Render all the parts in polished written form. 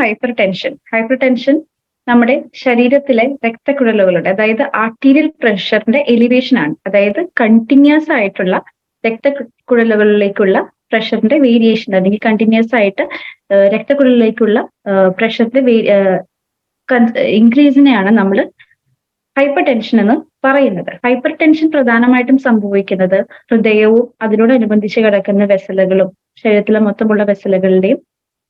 Hyper tension നമ്മുടെ ശരീരത്തിലെ രക്തക്കുഴലുകളുടെ, അതായത് ആർട്ടീരിയൽ പ്രഷറിന്റെ എലിവേഷൻ ആണ്. അതായത് കണ്ടിന്യൂസ് ആയിട്ടുള്ള രക്തക്കുഴലുകളിലേക്കുള്ള പ്രഷറിന്റെ വേരിയേഷൻ, അല്ലെങ്കിൽ കണ്ടിന്യൂസ് ആയിട്ട് രക്തക്കുഴലിലേക്കുള്ള പ്രഷറിന്റെ ഇൻക്രീസിനെയാണ് നമ്മൾ ഹൈപ്പർ ടെൻഷൻ എന്ന് പറയുന്നത്. ഹൈപ്പർ ടെൻഷൻ പ്രധാനമായിട്ടും സംഭവിക്കുന്നത് ഹൃദയവും അതിനോടനുബന്ധിച്ച് കിടക്കുന്ന വെസലുകളും, ശരീരത്തിലെ മൊത്തമുള്ള വെസലുകളുടെയും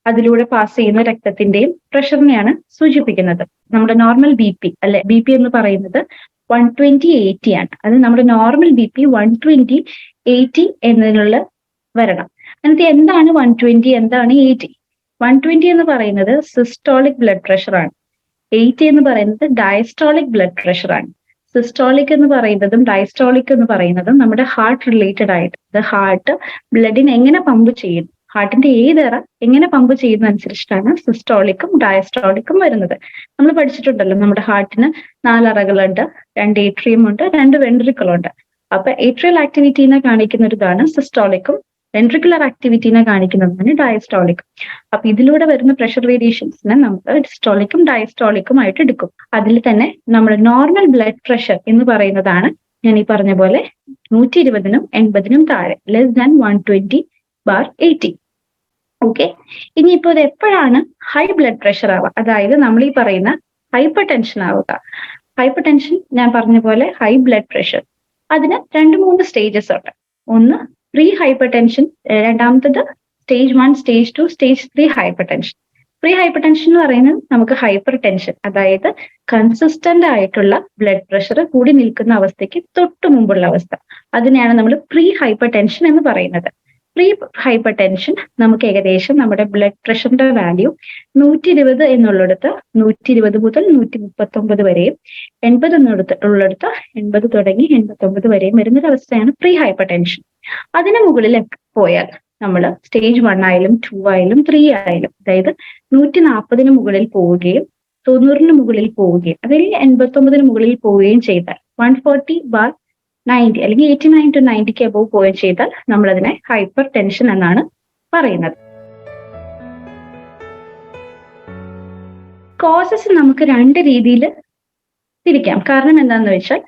അതിലൂടെ പാസ് ചെയ്യുന്ന രക്തത്തിന്റെയും പ്രഷറിനെയാണ് സൂചിപ്പിക്കുന്നത്. നമ്മുടെ നോർമൽ ബി പി അല്ലെ, ബി പി എന്ന് പറയുന്നത് 120/80 ആണ്. അത് നമ്മുടെ നോർമൽ ബി പി 120/80 എന്നതിനുള്ള വരണം. എന്നിട്ട് എന്താണ് 120, എന്താണ് 80? 120 എന്ന് പറയുന്നത് സിസ്റ്റോളിക് ബ്ലഡ് പ്രഷർ ആണ്. 80 എന്ന് പറയുന്നത് ഡയസ്റ്റോളിക് ബ്ലഡ് പ്രഷർ ആണ്. സിസ്റ്റോളിക് എന്ന് പറയുന്നതും ഡയസ്റ്റോളിക് എന്ന് പറയുന്നതും നമ്മുടെ ഹാർട്ട് റിലേറ്റഡ് ആയിട്ട്, ഹാർട്ട് ബ്ലഡിനെ എങ്ങനെ പമ്പ് ചെയ്യുന്നു, ഹാർട്ടിന്റെ ഏതറ എങ്ങനെ പമ്പ് ചെയ്യുന്ന അനുസരിച്ചിട്ടാണ് സിസ്റ്റോളിക്കും ഡയസ്റ്റോളിക്കും വരുന്നത്. നമ്മൾ പഠിച്ചിട്ടുണ്ടല്ലോ, നമ്മുടെ ഹാർട്ടിന് 4 അറകളുണ്ട്, 2 ഏട്രിയം ഉണ്ട്, 2 വെൻട്രിക്കിളുണ്ട്. അപ്പൊ ഏട്രിയൽ ആക്ടിവിറ്റീനെ കാണിക്കുന്ന ഒരു ഇതാണ് സിസ്റ്റോളിക്കും, വെൻട്രിക്കുലർ ആക്ടിവിറ്റീനെ കാണിക്കുന്നതാണ് ഡയസ്റ്റോളിക്കും. അപ്പൊ ഇതിലൂടെ വരുന്ന പ്രഷർ വേരിയേഷൻസിനെ നമുക്ക് സിസ്റ്റോളിക്കും ഡയസ്റ്റോളിക്കും ആയിട്ട് എടുക്കും. അതിൽ തന്നെ നമ്മുടെ നോർമൽ ബ്ലഡ് പ്രഷർ എന്ന് പറയുന്നതാണ് ഞാൻ ഈ പറഞ്ഞ പോലെ 120നും 80നും താഴെ, <120/80. ഓക്കെ, ഇനിയിപ്പോ ഇത് എപ്പോഴാണ് ഹൈ ബ്ലഡ് പ്രഷർ ആവുക, അതായത് നമ്മൾ ഈ പറയുന്ന ഹൈപ്പർ ടെൻഷൻ ആവുക? ഹൈപ്പർ ടെൻഷൻ ഞാൻ പറഞ്ഞ പോലെ ഹൈ ബ്ലഡ് പ്രഷർ, അതിന് 2-3 സ്റ്റേജസ് ഉണ്ട്. ഒന്ന് പ്രീ ഹൈപ്പർ ടെൻഷൻ, രണ്ടാമത്തത് stage 1, stage 2, stage 3 hyper tension. Pre hyper tension എന്ന് പറയുന്നത് നമുക്ക് ഹൈപ്പർ ടെൻഷൻ, അതായത് കൺസിസ്റ്റന്റ് ആയിട്ടുള്ള ബ്ലഡ് പ്രഷർ കൂടി നിൽക്കുന്ന അവസ്ഥയ്ക്ക് തൊട്ട് മുമ്പുള്ള അവസ്ഥ, അതിനെയാണ് നമ്മൾ പ്രീ ഹൈപ്പർ ടെൻഷൻ എന്ന് പറയുന്നത്. പ്രീ ഹൈപ്പർ ടെൻഷൻ നമുക്ക് ഏകദേശം നമ്മുടെ ബ്ലഡ് പ്രഷറിന്റെ വാല്യൂ 120 എന്നുള്ളിടത്ത് 120 മുതൽ 139 വരെയും, 80 എന്നുള്ളിടത്ത് 80 തുടങ്ങി 89 വരെയും വരുന്നൊരവസ്ഥയാണ് പ്രീ ഹൈപ്പർ ടെൻഷൻ. അതിന് മുകളിൽ പോയാൽ നമ്മൾ സ്റ്റേജ് 1 ആയാലും 2 ആയാലും 3 ആയാലും, അതായത് 140 മുകളിൽ പോവുകയും 90 മുകളിൽ പോവുകയും അല്ലെങ്കിൽ 89 മുകളിൽ പോവുകയും ചെയ്താൽ, 140/90 അല്ലെങ്കിൽ 89 to 90 അബോവ് പോവുകയും ചെയ്താൽ നമ്മൾ അതിനെ ഹൈപ്പർ ടെൻഷൻ എന്നാണ് പറയുന്നത്. കോസസ് നമുക്ക് 2 രീതിയിൽ തിരിക്കാം. കാരണം എന്താണെന്ന് വെച്ചാൽ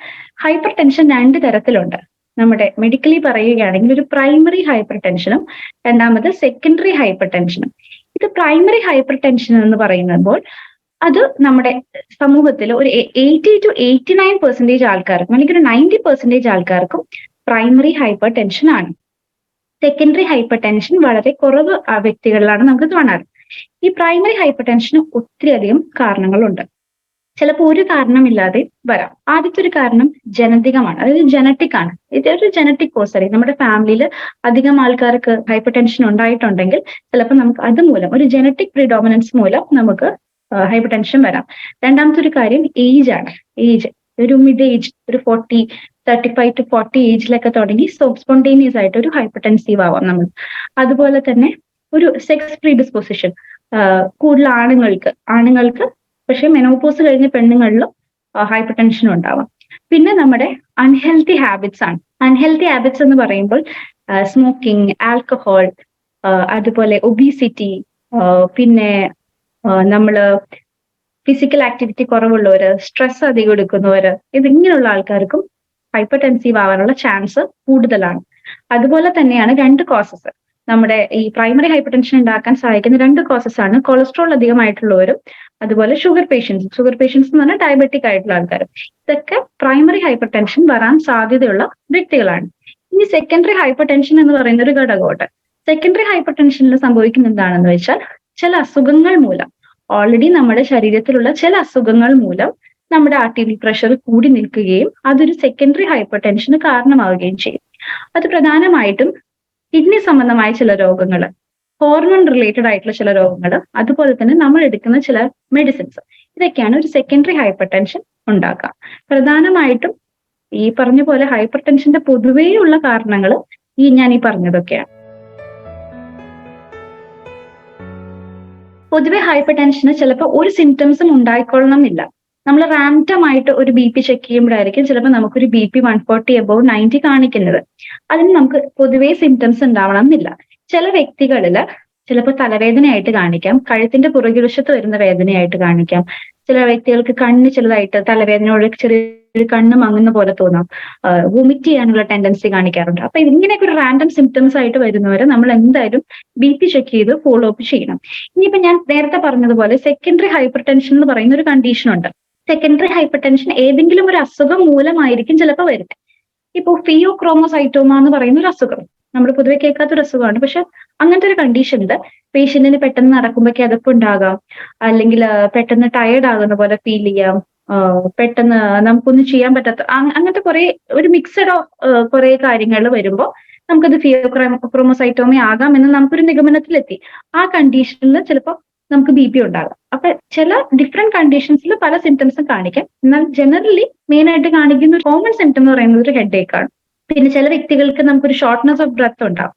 ഹൈപ്പർ ടെൻഷൻ 2 തരത്തിലുണ്ട്. നമ്മുടെ മെഡിക്കലി പറയുകയാണെങ്കിൽ ഒരു പ്രൈമറി ഹൈപ്പർ ടെൻഷനും രണ്ടാമത് സെക്കൻഡറി ഹൈപ്പർ ടെൻഷനും. ഇത് പ്രൈമറി ഹൈപ്പർ ടെൻഷൻ എന്ന് പറയുമ്പോൾ അത് നമ്മുടെ സമൂഹത്തിൽ ഒരു 80 to 89% ആൾക്കാർക്കും അല്ലെങ്കിൽ ഒരു 90% ആൾക്കാർക്കും പ്രൈമറി ഹൈപ്പർ ടെൻഷൻ ആണ്. സെക്കൻഡറി ഹൈപ്പർ ടെൻഷൻ വളരെ കുറവ് വ്യക്തികളിലാണ് നമുക്ക് കാണാറ്. ഈ പ്രൈമറി ഹൈപ്പർ ടെൻഷന് ഒത്തിരി അധികം കാരണങ്ങളുണ്ട്. ചിലപ്പോൾ ഒരു കാരണമില്ലാതെ വരാം. ആദ്യത്തെ ഒരു കാരണം ജനറ്റികമാണ്, അതായത് ജനറ്റിക് ആണ്. ഇതൊരു ജനറ്റിക് കോസ് ആയിരിക്കും. നമ്മുടെ ഫാമിലിയിൽ അധികം ആൾക്കാർക്ക് ഹൈപ്പർ ടെൻഷൻ ഉണ്ടായിട്ടുണ്ടെങ്കിൽ ചിലപ്പോൾ നമുക്ക് അതുമൂലം, ഒരു ജനറ്റിക് പ്രിഡോമിനൻസ് മൂലം നമുക്ക് ഹൈപ്പർ ടെൻഷൻ വരാം. രണ്ടാമത്തെ ഒരു കാര്യം ഏജ് ആണ്. ഏജ് ഒരു മിഡ് ഏജ്, ഒരു 35 to 40 ഏജിലൊക്കെ തുടങ്ങി സ്പോണ്ടേനിയസ് ആയിട്ട് ഒരു ഹൈപ്പർ ടെൻസീവ് ആവാം നമ്മൾ. അതുപോലെ തന്നെ ഒരു സെക്സ് പ്രീഡിസ്പോസിഷൻ, കൂടുതൽ ആണുങ്ങൾക്ക് പക്ഷെ മെനോപോസ് കഴിഞ്ഞ പെണ്ണുങ്ങളിലും ഹൈപ്പർ ടെൻഷൻ ഉണ്ടാവാം. പിന്നെ നമ്മുടെ അൺഹെൽത്തി ഹാബിറ്റ്സ് ആണ്. അൺഹെൽത്തി ഹാബിറ്റ്സ് എന്ന് പറയുമ്പോൾ സ്മോക്കിംഗ്, ആൽക്കഹോൾ, അതുപോലെ ഒബീസിറ്റി, പിന്നെ നമ്മള് ഫിസിക്കൽ ആക്ടിവിറ്റി കുറവുള്ളവര്, സ്ട്രെസ് അധികം എടുക്കുന്നവര്, ഇതിങ്ങനെയുള്ള ആൾക്കാർക്കും ഹൈപ്പർ ടെൻസീവ് ആവാനുള്ള ചാൻസ് കൂടുതലാണ്. അതുപോലെ തന്നെയാണ് 2 കോസസ്. നമ്മുടെ ഈ പ്രൈമറി ഹൈപ്പർ ടെൻഷൻ ഉണ്ടാക്കാൻ സഹായിക്കുന്ന 2 കോസസ് ആണ് കൊളസ്ട്രോൾ അധികമായിട്ടുള്ളവരും അതുപോലെ ഷുഗർ പേഷ്യൻസ് എന്ന് പറഞ്ഞാൽ ഡയബറ്റിക് ആയിട്ടുള്ള ആൾക്കാരും. ഇതൊക്കെ പ്രൈമറി ഹൈപ്പർ ടെൻഷൻ വരാൻ സാധ്യതയുള്ള വ്യക്തികളാണ്. ഇനി സെക്കൻഡറി ഹൈപ്പർ ടെൻഷൻ എന്ന് പറയുന്ന ഒരു ഘടകമുണ്ട്. സെക്കൻഡറി ഹൈപ്പർ ടെൻഷനിൽ സംഭവിക്കുന്ന എന്താണെന്ന് വെച്ചാൽ ചില അസുഖങ്ങൾ മൂലം, ഓൾറെഡി നമ്മുടെ ശരീരത്തിലുള്ള ചില അസുഖങ്ങൾ മൂലം നമ്മുടെ ആർട്ടീരിയൽ പ്രഷർ കൂടി നിൽക്കുകയും അതൊരു സെക്കൻഡറി ഹൈപ്പർ ടെൻഷന് കാരണമാവുകയും ചെയ്യും. അത് പ്രധാനമായിട്ടും കിഡ്നി സംബന്ധമായ ചില രോഗങ്ങൾ, ഹോർമോൺ റിലേറ്റഡ് ആയിട്ടുള്ള ചില രോഗങ്ങൾ, അതുപോലെ തന്നെ നമ്മൾ എടുക്കുന്ന ചില മെഡിസിൻസ്, ഇതൊക്കെയാണ് ഒരു സെക്കൻഡറി ഹൈപ്പർ ടെൻഷൻ ഉണ്ടാക്കുക. പ്രധാനമായിട്ടും ഈ പറഞ്ഞ പോലെ ഹൈപ്പർ ടെൻഷന്റെ പൊതുവേയുള്ള കാരണങ്ങൾ ഞാൻ ഈ പറഞ്ഞതൊക്കെയാണ്. പൊതുവെ ഹൈപ്പർ ടെൻഷന് ചിലപ്പോൾ ഒരു സിംറ്റംസും ഉണ്ടായിക്കൊള്ളണമെന്നില്ല. നമ്മൾ റാൻഡം ആയിട്ട് ഒരു ബി പി ചെക്ക് ചെയ്യുമ്പോഴായിരിക്കും ചിലപ്പോൾ നമുക്കൊരു ബി പി 140/90 കാണിക്കുന്നത്. അതിന് നമുക്ക് പൊതുവേ സിംറ്റംസ് ഉണ്ടാവണം എന്നില്ല. ചില വ്യക്തികളിൽ ചിലപ്പോൾ തലവേദനയായിട്ട് കാണിക്കാം, കഴുത്തിന്റെ പുറകുവശത്ത് വരുന്ന വേദനയായിട്ട് കാണിക്കാം. ചില വ്യക്തികൾക്ക് കണ്ണ് ചെറുതായിട്ട് തലവേദനയോട് ചെറിയൊരു കണ്ണ് മങ്ങുന്ന പോലെ തോന്നാം, വൊമിറ്റ് ചെയ്യാനുള്ള ടെൻഡൻസി കാണിക്കാറുണ്ട്. അപ്പൊ ഇങ്ങനെയൊക്കെ ഒരു റാൻഡം സിംറ്റംസ് ആയിട്ട് വരുന്നവരെ നമ്മൾ എന്തായാലും BP ചെക്ക് ചെയ്ത് ഫോളോ അപ്പ് ചെയ്യണം. ഇനിയിപ്പോ ഞാൻ നേരത്തെ പറഞ്ഞതുപോലെ സെക്കൻഡറി ഹൈപ്പർ ടെൻഷൻ എന്ന് പറയുന്ന ഒരു കണ്ടീഷൻ ഉണ്ട്. സെക്കൻഡറി ഹൈപ്പർ ടെൻഷൻ ഏതെങ്കിലും ഒരു അസുഖം മൂലമായിരിക്കും ചിലപ്പോൾ വരുന്നത്. ഇപ്പൊ ഫിയോക്രോമോസൈറ്റോമ എന്ന് പറയുന്ന ഒരു അസുഖം നമ്മൾ പൊതുവെ കേൾക്കാത്തൊരു അസുഖമാണ്. പക്ഷെ അങ്ങനത്തെ ഒരു കണ്ടീഷനിൽ പേഷ്യന്റിന് പെട്ടെന്ന് നടക്കുമ്പോൾ കിതപ്പുണ്ടാകാം, അല്ലെങ്കിൽ പെട്ടെന്ന് ടയർഡ് ആകുന്ന പോലെ ഫീൽ ചെയ്യാം, പെട്ടെന്ന് നമുക്കൊന്നും ചെയ്യാൻ പറ്റാത്ത അങ്ങനത്തെ കുറെ ഒരു മിക്സഡ് ഓഫ് കുറെ കാര്യങ്ങൾ വരുമ്പോൾ നമുക്കത് ഫിയോക്രോമോസൈറ്റോമ ആകാം എന്ന് നമുക്കൊരു നിഗമനത്തിലെത്തി. ആ കണ്ടീഷനിൽ ചിലപ്പോൾ നമുക്ക് BP ഉണ്ടാകാം. അപ്പൊ ചില ഡിഫറെന്റ് കണ്ടീഷൻസിൽ പല സിംറ്റംസും കാണിക്കാം. എന്നാൽ ജനറലി മെയിൻ ആയിട്ട് കാണിക്കുന്ന ഒരു കോമൺ സിംറ്റം എന്ന് പറയുന്നത് ഒരു ഹെഡേക്ക് ആണ്. പിന്നെ ചില വ്യക്തികൾക്ക് നമുക്കൊരു ഷോർട്ട്നെസ് ഓഫ് ബ്രത്ത് ഉണ്ടാവും,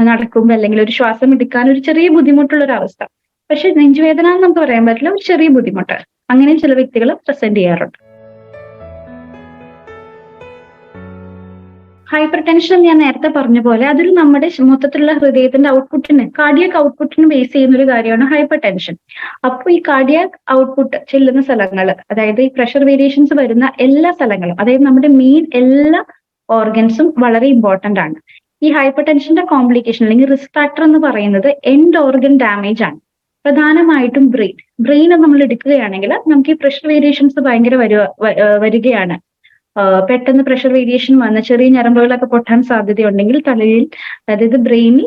നടക്കുമ്പോൾ അല്ലെങ്കിൽ ഒരു ശ്വാസം എടുക്കാൻ ഒരു ചെറിയ ബുദ്ധിമുട്ടുള്ള ഒരു അവസ്ഥ. പക്ഷെ നെഞ്ചുവേദന എന്ന് നമുക്ക് പറയാൻ പറ്റില്ല, ഒരു ചെറിയ ബുദ്ധിമുട്ട്. അങ്ങനെയും ചില വ്യക്തികൾ പ്രസന്റ് ചെയ്യാറുണ്ട്. ഹൈപ്പർ ടെൻഷൻ ഞാൻ നേരത്തെ പറഞ്ഞ പോലെ അതൊരു നമ്മുടെ മൊത്തത്തിലുള്ള ഹൃദയത്തിന്റെ ഔട്ട്പുട്ടിന്, കാർഡിയാക് ഔട്ട്പുട്ടിന് ബേസ് ചെയ്യുന്ന ഒരു കാര്യമാണ് ഹൈപ്പർ ടെൻഷൻ. അപ്പോൾ ഈ കാർഡിയാക് ഔട്ട്പുട്ട് ചെല്ലുന്ന സ്ഥലങ്ങൾ, അതായത് ഈ പ്രഷർ വേരിയേഷൻസ് വരുന്ന എല്ലാ സ്ഥലങ്ങളും, അതായത് നമ്മുടെ മെയിൻ എല്ലാ ഓർഗൻസും വളരെ ഇമ്പോർട്ടന്റ് ആണ്. ഈ ഹൈപ്പർ ടെൻഷന്റെ കോംപ്ലിക്കേഷൻ അല്ലെങ്കിൽ റിസ്ക് ഫാക്ടർ എന്ന് പറയുന്നത് എൻഡ് ഓർഗൻ ഡാമേജ് ആണ്. പ്രധാനമായിട്ടും ബ്രെയിൻ നമ്മൾ എടുക്കുകയാണെങ്കിൽ നമുക്ക് ഈ പ്രഷർ വേരിയേഷൻസ് ഭയങ്കര വരികയാണ്. പെട്ടെന്ന് പ്രഷർ വേരിയേഷൻ വന്ന് ചെറിയ ഞരമ്പുകളൊക്കെ പൊട്ടാൻ സാധ്യതയുണ്ടെങ്കിൽ തലയിൽ, അതായത് ബ്രെയിനിൽ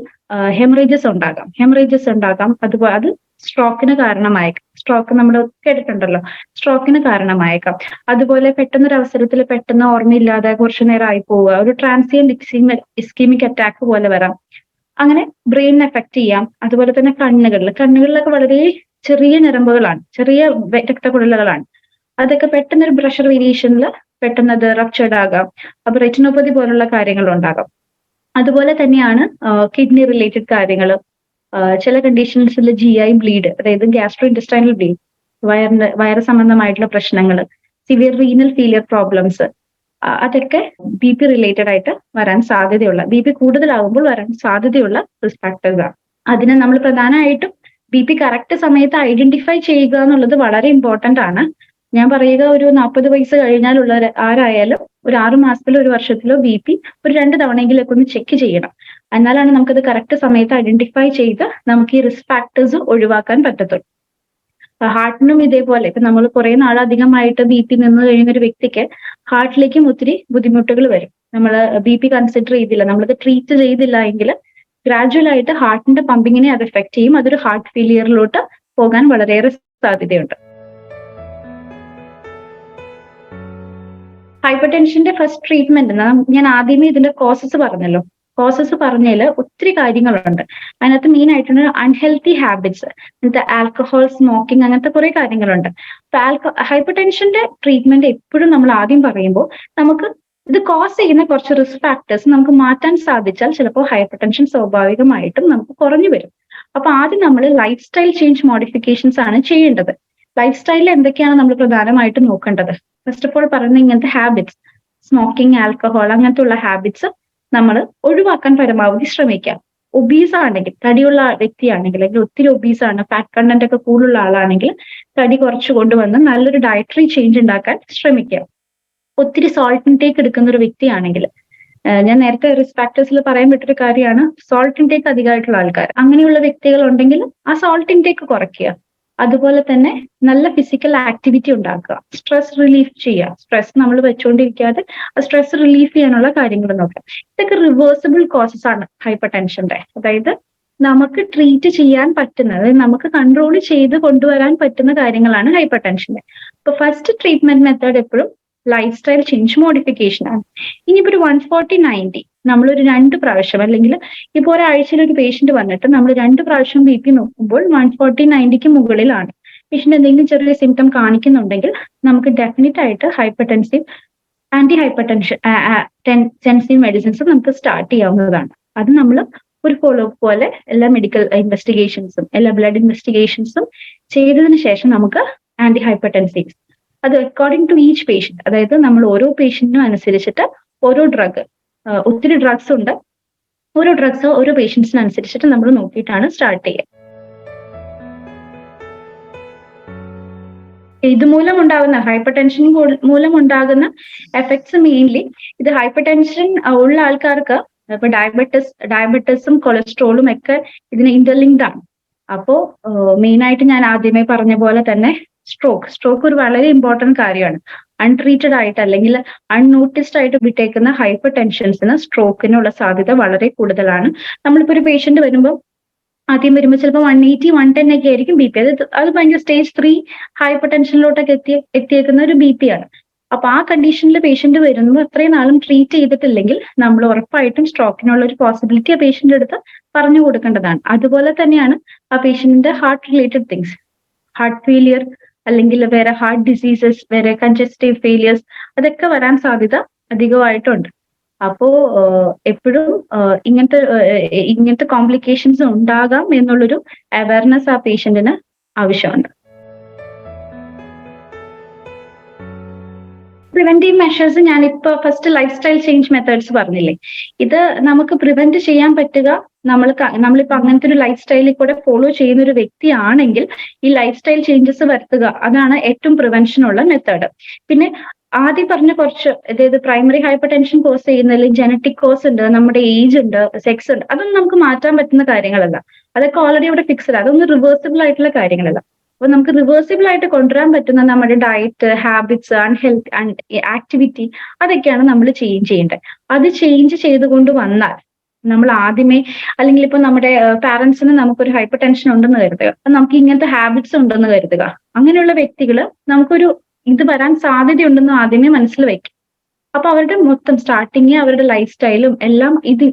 ഹെമറേജസ് ഉണ്ടാകാം. അതുപോലെ അത് സ്ട്രോക്കിന് കാരണമായേക്കാം. സ്ട്രോക്ക് നമ്മൾ കേട്ടിട്ടുണ്ടല്ലോ, സ്ട്രോക്കിന് കാരണമായേക്കാം. അതുപോലെ പെട്ടെന്നൊരു അവസരത്തിൽ പെട്ടെന്ന് ഓർമ്മയില്ലാതെ കുറച്ചു നേരം ആയി പോവുക, ഒരു ട്രാൻസിയന്റ് ഇസ്കീമിക് അറ്റാക്ക് പോലെ വരാം. അങ്ങനെ ബ്രെയിനിനെ എഫക്ട് ചെയ്യാം. അതുപോലെ തന്നെ കണ്ണുകളിലൊക്കെ വളരെ ചെറിയ ഞരമ്പുകളാണ്, ചെറിയ രക്തക്കുഴലുകളാണ്. അതൊക്കെ പെട്ടെന്നൊരു പ്രഷർ വേരിയേഷനിൽ പെട്ടെന്ന് അത് റപ്ചേർഡ് ആകാം. അപ്പൊ റെറ്റിനോപ്പതി പോലുള്ള കാര്യങ്ങൾ ഉണ്ടാകാം. അതുപോലെ തന്നെയാണ് കിഡ്നി റിലേറ്റഡ് കാര്യങ്ങൾ. ചില കണ്ടീഷൻസിൽ GI ബ്ലീഡ്, അതായത് ഗ്യാസ്ട്രോ ഇൻറ്റസ്റ്റൈനൽ ബ്ലീഡ്, വയറ് സംബന്ധമായിട്ടുള്ള പ്രശ്നങ്ങൾ, സിവിയർ റീനൽ ഫെയിലിയർ പ്രോബ്ലംസ്, അതൊക്കെ BP റിലേറ്റഡ് ആയിട്ട് വരാൻ സാധ്യതയുള്ള, BP കൂടുതലാകുമ്പോൾ വരാൻ സാധ്യതയുള്ള റിസ്ക് ഫാക്ടേഴ്സ് ആണ്. അതിന് നമ്മൾ പ്രധാനമായിട്ടും BP കറക്റ്റ് സമയത്ത് ഐഡന്റിഫൈ ചെയ്യുക എന്നുള്ളത് വളരെ ഇമ്പോർട്ടന്റ് ആണ്. ഞാൻ പറയുക, ഒരു 40 വയസ്സ് കഴിഞ്ഞാലുള്ള ആരായാലും ഒരു 6 മാസത്തിലോ 1 വർഷത്തിലോ BP ഒരു 2 തവണയെങ്കിലൊക്കെ ഒന്ന് ചെക്ക് ചെയ്യണം. എന്നാലാണ് നമുക്കത് കറക്റ്റ് സമയത്ത് ഐഡന്റിഫൈ ചെയ്ത് നമുക്ക് ഈ റിസ്ക് ഫാക്ടേഴ്സ് ഒഴിവാക്കാൻ പറ്റത്തുള്ളൂ. ഹാർട്ടിനും ഇതേപോലെ ഇപ്പൊ നമ്മൾ കുറെ നാളധികമായിട്ട് BP നിന്ന് കഴിയുന്ന ഒരു വ്യക്തിക്ക് ഹാർട്ടിലേക്കും ഒത്തിരി ബുദ്ധിമുട്ടുകൾ വരും. നമ്മൾ BP കൺസിഡർ ചെയ്തില്ല, നമ്മളത് ട്രീറ്റ് ചെയ്തില്ല എങ്കിൽ ഗ്രാജുവൽ ആയിട്ട് ഹാർട്ടിന്റെ പമ്പിങ്ങിനെ അത് എഫക്ട് ചെയ്യും. അതൊരു ഹാർട്ട് ഫെയിലിയറിലോട്ട് പോകാൻ വളരെയേറെ സാധ്യതയുണ്ട്. ഹൈപ്പർ ടെൻഷന്റെ ഫസ്റ്റ് ട്രീറ്റ്മെന്റ് ഞാൻ ആദ്യമേ ഇതിന്റെ കോസസ് പറഞ്ഞല്ലോ. കോസസ് പറഞ്ഞതിൽ ഒത്തിരി കാര്യങ്ങളുണ്ട്. അതിനകത്ത് മെയിൻ ആയിട്ടുള്ള അൺഹെൽത്തി ഹാബിറ്റ്സ്, ആൽക്കഹോൾ, സ്മോക്കിംഗ്, അങ്ങനത്തെ കുറെ കാര്യങ്ങളുണ്ട്. അപ്പൊ ഹൈപ്പർ ടെൻഷന്റെ ട്രീറ്റ്മെന്റ് എപ്പോഴും നമ്മൾ ആദ്യം പറയുമ്പോൾ നമുക്ക് ഇത് കോസ് ചെയ്യുന്ന കുറച്ച് റിസ്ക് ഫാക്ടേഴ്സ് നമുക്ക് മാറ്റാൻ സാധിച്ചാൽ ചിലപ്പോൾ ഹൈപ്പർ ടെൻഷൻ സ്വാഭാവികമായിട്ടും നമുക്ക് കുറഞ്ഞു വരും. അപ്പൊ ആദ്യം നമ്മൾ ലൈഫ് സ്റ്റൈൽ ചേഞ്ച് മോഡിഫിക്കേഷൻസ് ആണ് ചെയ്യേണ്ടത്. ലൈഫ് സ്റ്റൈലിൽ എന്തൊക്കെയാണ് നമ്മൾ പ്രധാനമായിട്ടും നോക്കേണ്ടത്? ഫസ്റ്റ് ഓഫ് ഓൾ പറയുന്ന ഇങ്ങനത്തെ ഹാബിറ്റ്സ്, സ്മോക്കിംഗ്, ആൽക്കഹോൾ, അങ്ങനത്തെ ഉള്ള ഹാബിറ്റ്സ് നമ്മൾ ഒഴിവാക്കാൻ പരമാവധി ശ്രമിക്കാം. ഒബീസ് ആണെങ്കിൽ, തടിയുള്ള വ്യക്തിയാണെങ്കിൽ, അല്ലെങ്കിൽ ഒത്തിരി ഒബീസ് ആണ്, ഫാറ്റ് കണ്ടന്റ് ഒക്കെ കൂടുതലുള്ള ആളാണെങ്കിൽ തടി കുറച്ച് കൊണ്ടുവന്ന് നല്ലൊരു ഡയറ്ററി ചേഞ്ച് ഉണ്ടാക്കാൻ ശ്രമിക്കാം. ഒത്തിരി സോൾട്ട് ഇൻടേക്ക് എടുക്കുന്ന ഒരു വ്യക്തിയാണെങ്കിൽ, ഞാൻ നേരത്തെ റിസ്ക് ഫാക്ടേഴ്സിൽ പറയാൻ പറ്റൊരു കാര്യമാണ് സോൾട്ട് ഇൻടേക്ക് അധികമായിട്ടുള്ള ആൾക്കാർ. അങ്ങനെയുള്ള വ്യക്തികൾ ഉണ്ടെങ്കിൽ ആ സോൾട്ട് ഇൻടേക്ക് കുറയ്ക്കുക. അതുപോലെ തന്നെ നല്ല ഫിസിക്കൽ ആക്ടിവിറ്റി ഉണ്ടാക്കുക, സ്ട്രെസ് റിലീഫ് ചെയ്യുക. സ്ട്രെസ് നമ്മൾ വെച്ചുകൊണ്ടിരിക്കാതെ സ്ട്രെസ് റിലീഫ് ചെയ്യാനുള്ള കാര്യങ്ങൾ നോക്കുക. ഇതൊക്കെ റിവേഴ്സിബിൾ കോസസ് ആണ് ഹൈപ്പർ ടെൻഷന്റെ. അതായത് നമുക്ക് ട്രീറ്റ് ചെയ്യാൻ പറ്റുന്ന, അതായത് നമുക്ക് കൺട്രോൾ ചെയ്ത് കൊണ്ടുവരാൻ പറ്റുന്ന കാര്യങ്ങളാണ് ഹൈപ്പർ ടെൻഷന്റെ. ഇപ്പൊ ഫസ്റ്റ് ട്രീറ്റ്മെന്റ് മെത്തേഡ് എപ്പോഴും ലൈഫ് സ്റ്റൈൽ ചേഞ്ച് മോഡിഫിക്കേഷൻ ആണ്. ഇനിയിപ്പോ ഒരു 140/90 നമ്മളൊരു 2 പ്രാവശ്യം, അല്ലെങ്കിൽ ഇപ്പൊ ഒരാഴ്ചയിൽ ഒരു പേഷ്യന്റ് വന്നിട്ട് നമ്മൾ 2 പ്രാവശ്യം BP നോക്കുമ്പോൾ 140/90 മുകളിലാണ്. പേഷ്യന്റ് എന്തെങ്കിലും ചെറിയ സിംറ്റം കാണിക്കുന്നുണ്ടെങ്കിൽ നമുക്ക് ഡെഫിനറ്റ് ആയിട്ട് ആന്റി ഹൈപ്പർ ടെൻസീവ് മെഡിസിൻസ് നമുക്ക് സ്റ്റാർട്ട് ചെയ്യാവുന്നതാണ്. അത് നമ്മൾ ഒരു ഫോളോ അപ്പ് പോലെ എല്ലാ മെഡിക്കൽ ഇൻവെസ്റ്റിഗേഷൻസും, എല്ലാ ബ്ലഡ് ഇൻവെസ്റ്റിഗേഷൻസും ചെയ്തതിനു ശേഷം നമുക്ക് ആന്റി ഹൈപ്പർ ടെൻസീവ്സ്, അത് അക്കോർഡിംഗ് ടു ഈച്ച് പേഷ്യന്റ്, അതായത് നമ്മൾ ഓരോ പേഷ്യന്റിനും അനുസരിച്ചിട്ട് ഓരോ ഡ്രഗ്, ഒത്തിരി ഡ്രഗ്സ് ഉണ്ട്. ഓരോ ഡ്രഗ്സ് ഓരോ പേഷ്യൻസിനനുസരിച്ചിട്ട് നമ്മൾ നോക്കിയിട്ടാണ് സ്റ്റാർട്ട് ചെയ്യുക. ഇതുമൂലം ഉണ്ടാകുന്ന ഹൈപ്പർ ടെൻഷൻ മൂലമുണ്ടാകുന്ന എഫക്ട്സ് മെയിൻലി ഇത് ഹൈപ്പർ ടെൻഷൻ ഉള്ള ആൾക്കാർക്ക് ഇപ്പൊ ഡയബറ്റിസും കൊളസ്ട്രോളും ഒക്കെ ഇതിന് ഇന്റർലിങ്ക്ഡ് ആണ്. അപ്പോ മെയിൻ ആയിട്ട് ഞാൻ ആദ്യമേ പറഞ്ഞ പോലെ തന്നെ സ്ട്രോക്ക് ഒരു വളരെ ഇമ്പോർട്ടന്റ് കാര്യമാണ്. അൺട്രീറ്റഡ് ആയിട്ട് അല്ലെങ്കിൽ അൺനോട്ടിസ്ഡ് ആയിട്ട് വിട്ടേക്കുന്ന ഹൈപ്പർ ടെൻഷൻസിന് സ്ട്രോക്കിനുള്ള സാധ്യത വളരെ കൂടുതലാണ്. നമ്മളിപ്പോ ഒരു പേഷ്യന്റ് വരുമ്പോൾ ആദ്യം വരുമ്പോൾ ചിലപ്പോൾ 180, 110 ഒക്കെ ആയിരിക്കും ബി പി. അത് ഭയങ്കര സ്റ്റേജ് 3 ഹൈപ്പർ ടെൻഷനിലോട്ടൊക്കെ എത്തിയേക്കുന്ന ഒരു ബി പി ആണ്. അപ്പൊ ആ കണ്ടീഷനിൽ പേഷ്യന്റ് വരുന്നത് അത്രയും നാളും ട്രീറ്റ് ചെയ്തിട്ടില്ലെങ്കിൽ നമ്മൾ ഉറപ്പായിട്ടും സ്ട്രോക്കിനുള്ള ഒരു പോസിബിലിറ്റി ആ പേഷ്യന്റ് അടുത്ത് പറഞ്ഞു കൊടുക്കേണ്ടതാണ്. അതുപോലെ തന്നെയാണ് ആ പേഷ്യന്റിന്റെ heart related things, heart failure അല്ലെങ്കിൽ വേറെ ഹാർട്ട് ഡിസീസസ്, വേറെ കൺജസ്റ്റീവ് ഫെയിലിയേഴ്സ്, അതൊക്കെ വരാൻ സാധ്യത അധികമായിട്ടുണ്ട്. അപ്പോ എപ്പോഴും ഇങ്ങനത്തെ കോംപ്ലിക്കേഷൻസ് ഉണ്ടാകാം എന്നുള്ളൊരു അവയർനെസ് ആ പേഷ്യന്റിന് ആവശ്യമുണ്ട്. പ്രിവെന്റീവ് മെഷേഴ്സ് ഞാനിപ്പോ first life style change methods പറഞ്ഞില്ലേ, ഇത് നമുക്ക് പ്രിവെന്റ് ചെയ്യാൻ പറ്റുക നമ്മളിപ്പോ അങ്ങനത്തെ ഒരു ലൈഫ് സ്റ്റൈലിൽ കൂടെ ഫോളോ ചെയ്യുന്ന ഒരു വ്യക്തിയാണെങ്കിൽ ഈ ലൈഫ് സ്റ്റൈൽ ചേഞ്ചസ് വരുത്തുക, അതാണ് ഏറ്റവും പ്രിവെൻഷനുള്ള മെത്തേഡ്. പിന്നെ ആദ്യം പറഞ്ഞ കുറച്ച്, അതായത് പ്രൈമറി ഹൈപ്പർ ടെൻഷൻ കോസ് ചെയ്യുന്നതിൽ ജനറ്റിക് കോസ് ഉണ്ട്, നമ്മുടെ ഏജ് ഉണ്ട്, സെക്സ് ഉണ്ട്, അതൊന്നും നമുക്ക് മാറ്റാൻ പറ്റുന്ന കാര്യങ്ങളല്ല. അതൊക്കെ ഓൾറെഡി അവിടെ ഫിക്സ്ഡ്, അതൊന്നും റിവേഴ്സിബിൾ ആയിട്ടുള്ള കാര്യങ്ങളല്ല. അപ്പൊ നമുക്ക് റിവേഴ്സിബിൾ ആയിട്ട് കൊണ്ടുവരാൻ പറ്റുന്ന നമ്മുടെ ഡയറ്റ്, ഹാബിറ്റ്സ്, ആക്ടിവിറ്റി, അതൊക്കെയാണ് നമ്മൾ ചേഞ്ച് ചെയ്യേണ്ടത്. അത് ചേഞ്ച് ചെയ്തുകൊണ്ട് വന്നാൽ നമ്മൾ ആദ്യമേ, അല്ലെങ്കിൽ ഇപ്പൊ നമ്മുടെ പാരന്റ്സിന് നമുക്കൊരു ഹൈപ്പർ ടെൻഷൻ ഉണ്ടെന്ന് കരുതുക, നമുക്ക് ഇങ്ങനത്തെ ഹാബിറ്റ്സ് ഉണ്ടെന്ന് കരുതുക, അങ്ങനെയുള്ള വ്യക്തികള് നമുക്കൊരു ഇത് വരാൻ സാധ്യതയുണ്ടെന്ന് ആദ്യമേ മനസ്സിൽ വെക്കും. അപ്പൊ അവരുടെ മൊത്തം സ്റ്റാർട്ടിങ് അവരുടെ ലൈഫ് സ്റ്റൈലും എല്ലാം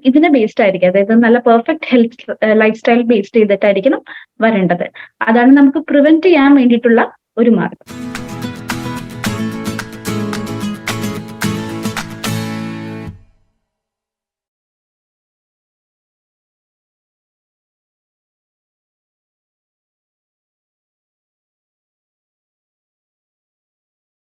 ഇതിനെ ബേസ്ഡ് ആയിരിക്കും. അതായത് നല്ല perfect health lifestyle based ചെയ്തിട്ടായിരിക്കണം വരേണ്ടത്. അതാണ് നമുക്ക് പ്രിവെന്റ് ചെയ്യാൻ വേണ്ടിയിട്ടുള്ള ഒരു മാർഗം.